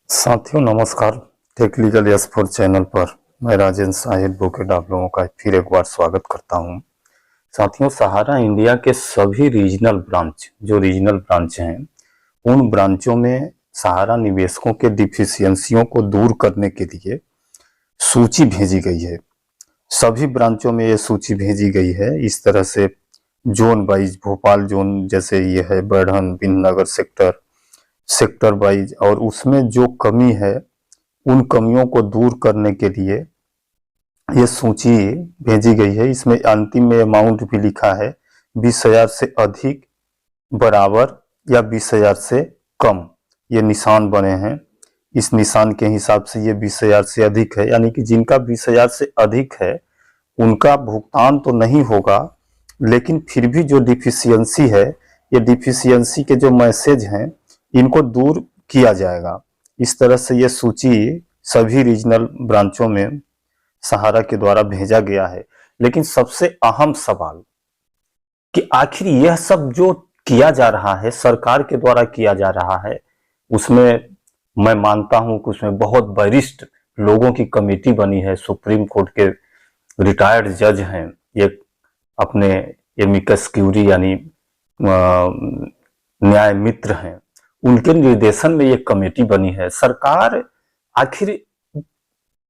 साथियों नमस्कार। Technical S4 channel पर मैं राजेंद्र शाह एडवोकेट आप लोगों का फिर एक बार स्वागत करता हूं। साथियों, सहारा इंडिया के सभी रीजनल ब्रांच हैं, उन ब्रांचों में सहारा निवेशकों के डिफिशियंसियों को दूर करने के लिए सूची भेजी गई है। सभी ब्रांचों में ये सूची भेजी गई है। इस तरह से जोन वाइज भोपाल जोन जैसे ये है, बढ़न बिननगर सेक्टर वाइज, और उसमें जो कमी है उन कमियों को दूर करने के लिए ये सूची भेजी गई है। इसमें अंतिम में अमाउंट भी लिखा है 20,000 से अधिक, बराबर या 20,000 से कम। ये निशान बने हैं। इस निशान के हिसाब से ये 20,000 से अधिक है, यानी कि जिनका 20,000 से अधिक है उनका भुगतान तो नहीं होगा, लेकिन फिर भी जो डिफिशियंसी है, ये डिफिशियंसी के जो मैसेज हैं इनको दूर किया जाएगा। इस तरह से ये सूची सभी रीजनल ब्रांचों में सहारा के द्वारा भेजा गया है। लेकिन सबसे अहम सवाल कि आखिर यह सब जो किया जा रहा है, सरकार के द्वारा किया जा रहा है, उसमें मैं मानता हूं कि उसमें बहुत वरिष्ठ लोगों की कमेटी बनी है। सुप्रीम कोर्ट के रिटायर्ड जज हैं, ये अपने एमिकस क्यूरी यानी न्याय मित्र हैं, उनके निर्देशन में ये कमेटी बनी है। सरकार आखिर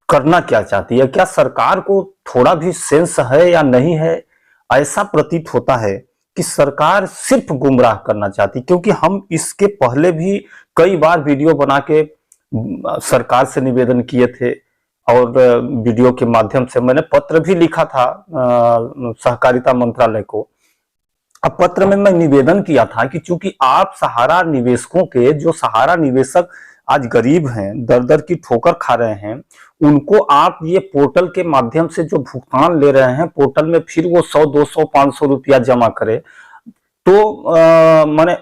करना क्या चाहती है? क्या सरकार को थोड़ा भी सेंस है या नहीं है? ऐसा प्रतीत होता है कि सरकार सिर्फ गुमराह करना चाहती, क्योंकि हम इसके पहले भी कई बार वीडियो बना के सरकार से निवेदन किए थे, और वीडियो के माध्यम से मैंने पत्र भी लिखा था सहकारिता मंत्रालय को। अब पत्र में मैं निवेदन किया था कि चूंकि आप सहारा निवेशकों के, जो सहारा निवेशक आज गरीब हैं, दर दर की ठोकर खा रहे हैं, उनको आप ये पोर्टल के माध्यम से जो भुगतान ले रहे हैं, पोर्टल में फिर वो 100, 200, 500 रुपया जमा करे, तो माने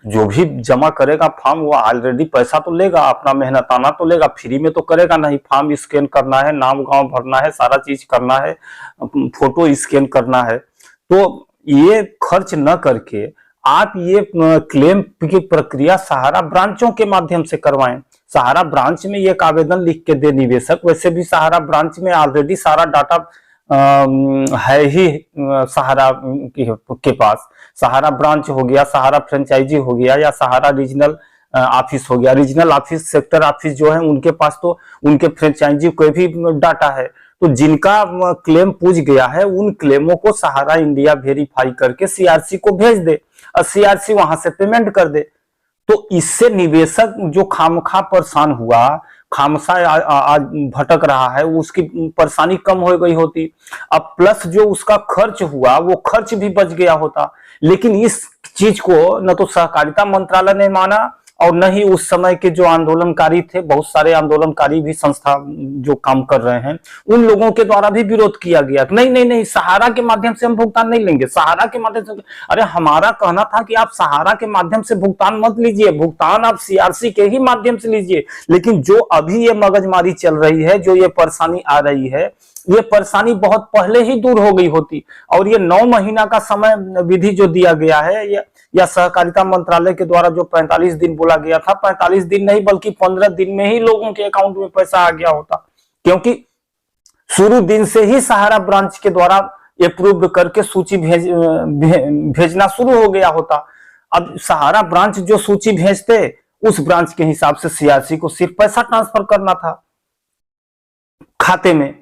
जो भी जमा करेगा फॉर्म, वो ऑलरेडी पैसा तो लेगा, अपना मेहनताना तो लेगा, फ्री में तो करेगा नहीं। फॉर्म स्कैन करना है, नाम गांव भरना है, सारा चीज करना है, फोटो स्कैन करना है। तो ये खर्च न करके आप ये क्लेम की प्रक्रिया सहारा ब्रांचों के माध्यम से करवाएं। सहारा ब्रांच में एक आवेदन लिख के दे निवेशक। वैसे भी सहारा ब्रांच में ऑलरेडी सारा डाटा है ही सहारा के पास। सहारा ब्रांच हो गया, सहारा फ्रेंचाइजी हो गया, या सहारा रीजनल ऑफिस हो गया, रीजनल ऑफिस, सेक्टर ऑफिस जो है उनके पास तो उनके फ्रेंचाइजी कोई भी डाटा है। तो जिनका क्लेम पूछ गया है उन क्लेमों को सहारा इंडिया वेरीफाई करके सीआरसी को भेज दे, और सीआरसी वहां से पेमेंट कर दे। तो इससे निवेशक जो खामखा परेशान हुआ, खामसा आज भटक रहा है, उसकी परेशानी कम हो गई होती। अब प्लस जो उसका खर्च हुआ वो खर्च भी बच गया होता। लेकिन इस चीज को न तो सहकारिता मंत्रालय ने माना, और न ही उस समय के जो आंदोलनकारी थे, बहुत सारे आंदोलनकारी भी संस्था जो काम कर रहे हैं, उन लोगों के द्वारा भी विरोध किया गया। नहीं नहीं नहीं, सहारा के माध्यम से हम भुगतान नहीं लेंगे, सहारा के माध्यम से। अरे हमारा कहना था कि आप सहारा के माध्यम से भुगतान मत लीजिए, भुगतान आप सीआरसी के ही माध्यम से लीजिए। लेकिन जो अभी ये मगजमारी चल रही है, जो ये परेशानी आ रही है, ये परेशानी बहुत पहले ही दूर हो गई होती। और ये 9 महीना का समय विधि जो दिया गया है, या सहकारिता मंत्रालय के द्वारा जो 45 दिन बोला गया था, 45 दिन नहीं बल्कि 15 दिन में ही लोगों के अकाउंट में पैसा आ गया होता। क्योंकि शुरू दिन से ही सहारा ब्रांच के द्वारा अप्रूव करके सूची भेजना शुरू हो गया होता। अब सहारा ब्रांच जो सूची भेजते, उस ब्रांच के हिसाब से सीआरसी को सिर्फ पैसा ट्रांसफर करना था खाते में।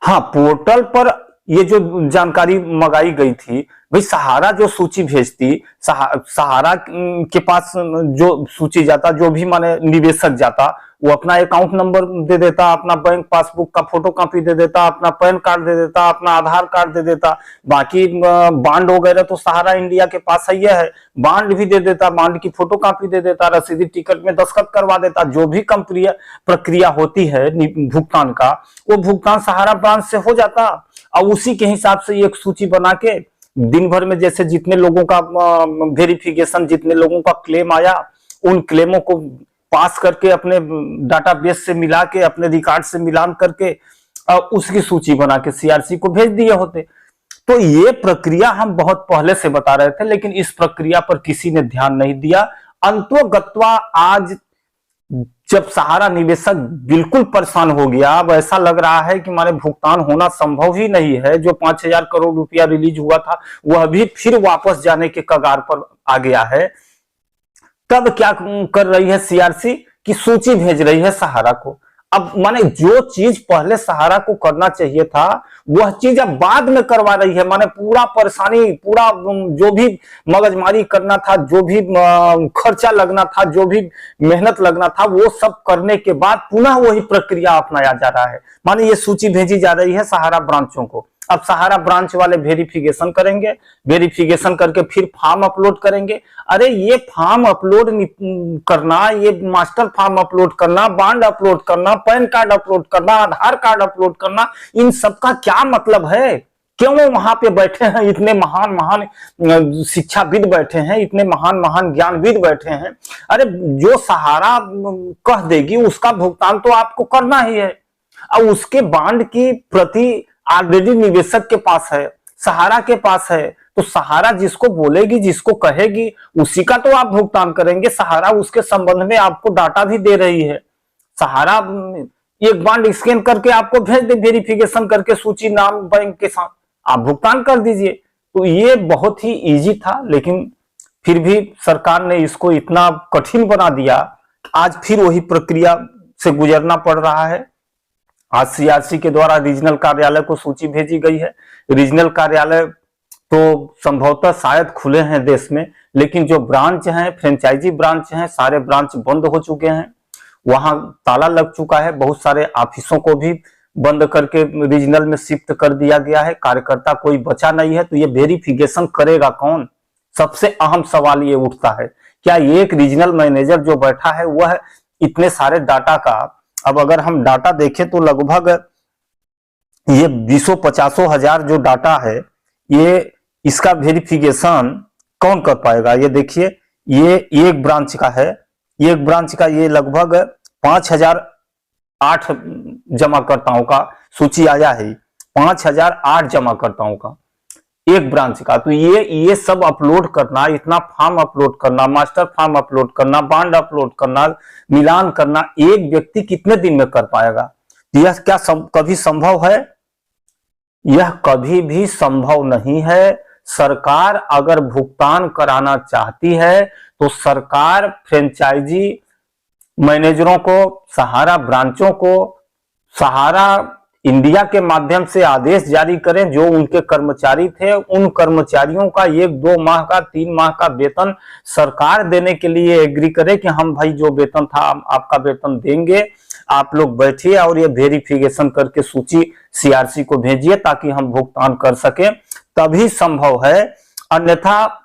हाँ, पोर्टल पर ये जो जानकारी मंगाई गई थी, भाई सहारा जो सूची भेजती, सहारा के पास जो सूची जाता, जो भी माने निवेशक जाता, वो अपना अकाउंट नंबर दे देता, अपना बैंक पासबुक का फोटो कॉपी दे देता, अपना पैन कार्ड दे देता, अपना आधार कार्ड दे देता। बाकी बांड वगैरह तो सहारा इंडिया के पास है, है बांड भी दे देता, बांड की फोटो कॉपी दे देता, रसीदी टिकट में दस्तखत करवा देता। जो भी प्रक्रिया होती है भुगतान का, वो भुगतान सहारा ब्रांच से हो जाता। और उसी के हिसाब से एक सूची बना के दिन भर में जैसे जितने लोगों का वेरिफिकेशन, जितने लोगों का क्लेम आया, उन क्लेमों को पास करके अपने डाटाबेस से मिला के, अपने रिकॉर्ड से मिलान करके उसकी सूची बना के सीआरसी को भेज दिए होते। तो ये प्रक्रिया हम बहुत पहले से बता रहे थे, लेकिन इस प्रक्रिया पर किसी ने ध्यान नहीं दिया। अंतोगत्वा आज जब सहारा निवेशक बिल्कुल परेशान हो गया, अब ऐसा लग रहा है कि हमारे भुगतान होना संभव ही नहीं है, जो 5,000 करोड़ रुपया रिलीज हुआ था वह भी फिर वापस जाने के कगार पर आ गया है, तब क्या कर रही है सीआरसी की सूची भेज रही है सहारा को। अब माने जो चीज पहले सहारा को करना चाहिए था वह चीज अब बाद में करवा रही है। माने पूरा परेशानी, पूरा जो भी मगजमारी करना था, जो भी खर्चा लगना था, जो भी मेहनत लगना था, वो सब करने के बाद पुनः वही प्रक्रिया अपनाया जा रहा है। माने ये सूची भेजी जा रही है सहारा ब्रांचों को। अब सहारा ब्रांच वाले वेरिफिकेशन करेंगे, वेरिफिकेशन करके फिर फॉर्म अपलोड करेंगे। अरे ये फॉर्म अपलोड करना, ये मास्टर फॉर्म अपलोड करना, बॉन्ड अपलोड करना, पैन कार्ड अपलोड करना, आधार कार्ड अपलोड करना, इन सबका क्या मतलब है? क्यों वहां पे बैठे हैं इतने महान महान शिक्षाविद बैठे हैं, इतने महान महान ज्ञानविद बैठे हैं? अरे जो सहारा कह देगी उसका भुगतान तो आपको करना ही है। अब उसके बॉन्ड की प्रति ऑलरेडी निवेशक के पास है, सहारा के पास है, तो सहारा जिसको बोलेगी, जिसको कहेगी, उसी का तो आप भुगतान करेंगे। सहारा उसके संबंध में आपको डाटा भी दे रही है। सहारा एक बॉन्ड स्कैन करके आपको भेज दे, वेरिफिकेशन करके सूची, नाम, बैंक के साथ, आप भुगतान कर दीजिए। तो ये बहुत ही इजी था, लेकिन फिर भी सरकार ने इसको इतना कठिन बना दिया, आज फिर वही प्रक्रिया से गुजरना पड़ रहा है। आज सीआरसी के द्वारा रीजनल कार्यालय को सूची भेजी गई है। रीजनल कार्यालय तो संभवतः शायद खुले हैं देश में, लेकिन जो ब्रांच हैं, फ्रेंचाइजी ब्रांच हैं, सारे ब्रांच बंद हो चुके हैं। वहां ताला लग चुका है, बहुत सारे ऑफिसों को भी बंद करके रीजनल में शिफ्ट कर दिया गया है। कार्यकर्ता कोई बचा नहीं है, तो ये वेरिफिकेशन करेगा कौन? सबसे अहम सवाल ये उठता है, क्या एक रीजनल मैनेजर जो बैठा है वह इतने सारे डाटा का, अब अगर हम डाटा देखें तो लगभग ये 20-50 हजार जो डाटा है, ये इसका वेरिफिकेशन कौन कर पाएगा? ये देखिए, ये एक ब्रांच का है, एक ब्रांच का ये लगभग 5,008 जमाकर्ताओं का सूची आया है, 5,008 जमाकर्ताओं का एक ब्रांच का। तो ये सब अपलोड करना, इतना फॉर्म अपलोड करना, मास्टर फॉर्म अपलोड करना, बॉन्ड अपलोड करना, मिलान करना, एक व्यक्ति कितने दिन में कर पाएगा? यह क्या कभी संभव है? यह कभी भी संभव नहीं है। सरकार अगर भुगतान कराना चाहती है तो सरकार फ्रेंचाइजी मैनेजरों को, सहारा ब्रांचों को, सहारा इंडिया के माध्यम से आदेश जारी करें, जो उनके कर्मचारी थे उन कर्मचारियों का 1-2 माह का, 3 माह का वेतन सरकार देने के लिए एग्री करे कि हम भाई जो वेतन था आपका वेतन देंगे, आप लोग बैठिए और ये वेरिफिकेशन करके सूची सीआरसी को भेजिए ताकि हम भुगतान कर सकें, तभी संभव है। अन्यथा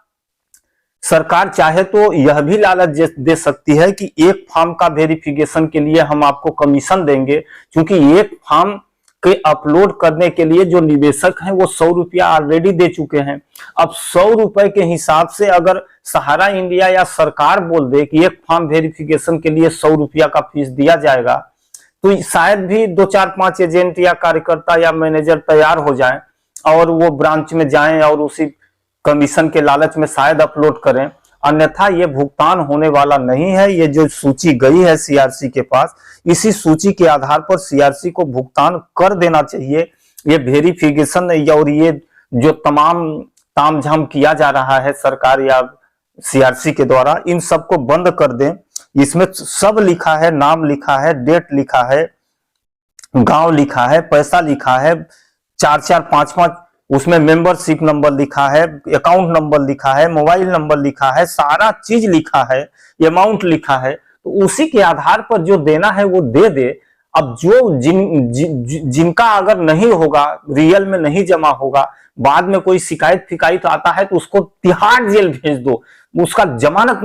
सरकार चाहे तो यह भी लालच दे सकती है कि एक फॉर्म का वेरिफिकेशन के लिए हम आपको कमीशन देंगे, क्योंकि एक फॉर्म के अपलोड करने के लिए जो निवेशक हैं वो 100 रुपया ऑलरेडी दे चुके हैं। अब 100 रुपए के हिसाब से अगर सहारा इंडिया या सरकार बोल दे कि एक फॉर्म वेरिफिकेशन के लिए 100 रुपया का फीस दिया जाएगा, तो शायद भी 2-4-5 एजेंट या कार्यकर्ता या मैनेजर तैयार हो जाएं और वो ब्रांच में जाएं और उसी कमीशन के लालच में शायद अपलोड करें। अन्यथा ये भुगतान होने वाला नहीं है। ये जो सूची गई है सीआरसी के पास, इसी सूची के आधार पर सीआरसी को भुगतान कर देना चाहिए। ये वेरिफिकेशन और ये जो तमाम तामझाम किया जा रहा है सरकार या सीआरसी के द्वारा, इन सबको बंद कर दें। इसमें सब लिखा है, नाम लिखा है, डेट लिखा है, गांव लिखा है, पैसा लिखा है, 4-4, 5-5 उसमें मेंबरशिप नंबर लिखा है, अकाउंट नंबर लिखा है, मोबाइल नंबर लिखा है, सारा चीज लिखा है, अमाउंट लिखा है। तो उसी के आधार पर जो देना है वो दे दे। अब जो जिनका अगर नहीं होगा, रियल में नहीं जमा होगा, बाद में कोई शिकायत फिकायत आता है तो उसको तिहाड़ जेल भेज दो, उसका जमानत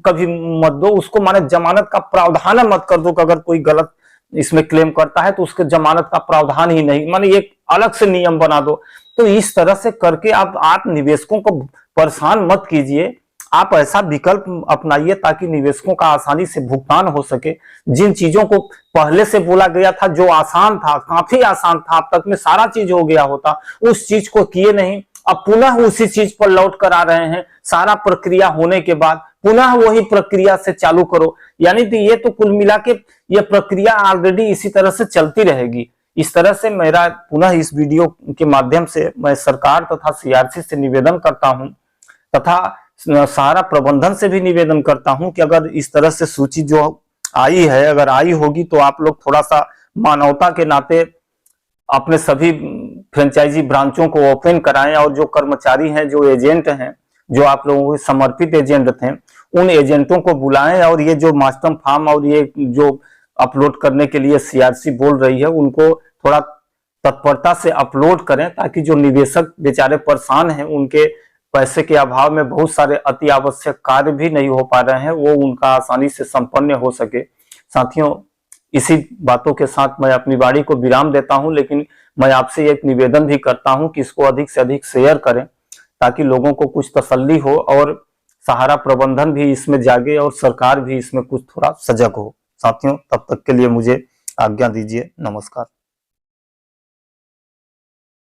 कभी मत दो, उसको माने जमानत का प्रावधान मत कर दो कि अगर कोई गलत इसमें क्लेम करता है तो उसके जमानत का प्रावधान ही नहीं, माने एक अलग से नियम बना दो। तो इस तरह से करके आप निवेशकों को परेशान मत कीजिए। आप ऐसा विकल्प अपनाइए ताकि निवेशकों का आसानी से भुगतान हो सके। जिन चीजों को पहले से बोला गया था, जो आसान था, काफी आसान था, अब तक में सारा चीज हो गया होता, उस चीज को किए नहीं, अब पुनः उसी चीज पर लौट कर आ रहे हैं। सारा प्रक्रिया होने के बाद पुनः वही प्रक्रिया से चालू करो। यानी कि ये तो कुल मिला के ये प्रक्रिया ऑलरेडी इसी तरह से चलती रहेगी। इस तरह से मेरा पुनः इस वीडियो के माध्यम से मैं सरकार तथा सीआरसी से निवेदन करता हूं तथा सहारा प्रबंधन से भी निवेदन करता हूं कि अगर इस तरह से सूची जो आई है, अगर आई होगी तो आप लोग थोड़ा सा मानवता के नाते अपने सभी फ्रेंचाइजी ब्रांचों को ओपन कराएं और जो कर्मचारी हैं, जो एजेंट हैं, जो आप लोगों के समर्पित एजेंट थे, उन एजेंटों को बुलाएं और ये जो मास्टर फार्म और ये जो अपलोड करने के लिए सीआरसी बोल रही है उनको थोड़ा तत्परता से अपलोड करें, ताकि जो निवेशक बेचारे परेशान हैं, उनके पैसे के अभाव में बहुत सारे अति आवश्यक कार्य भी नहीं हो पा रहे हैं, वो उनका आसानी से संपन्न हो सके। साथियों, इसी बातों के साथ मैं अपनी वाणी को विराम देता हूं, लेकिन मैं आपसे एक निवेदन भी करता हूं कि इसको अधिक से अधिक शेयर करें, ताकि लोगों को कुछ तसल्ली हो और सहारा प्रबंधन भी इसमें जागे और सरकार भी इसमें कुछ थोड़ा सजग हो। साथियों, तब तक के लिए मुझे आज्ञा दीजिए। नमस्कार।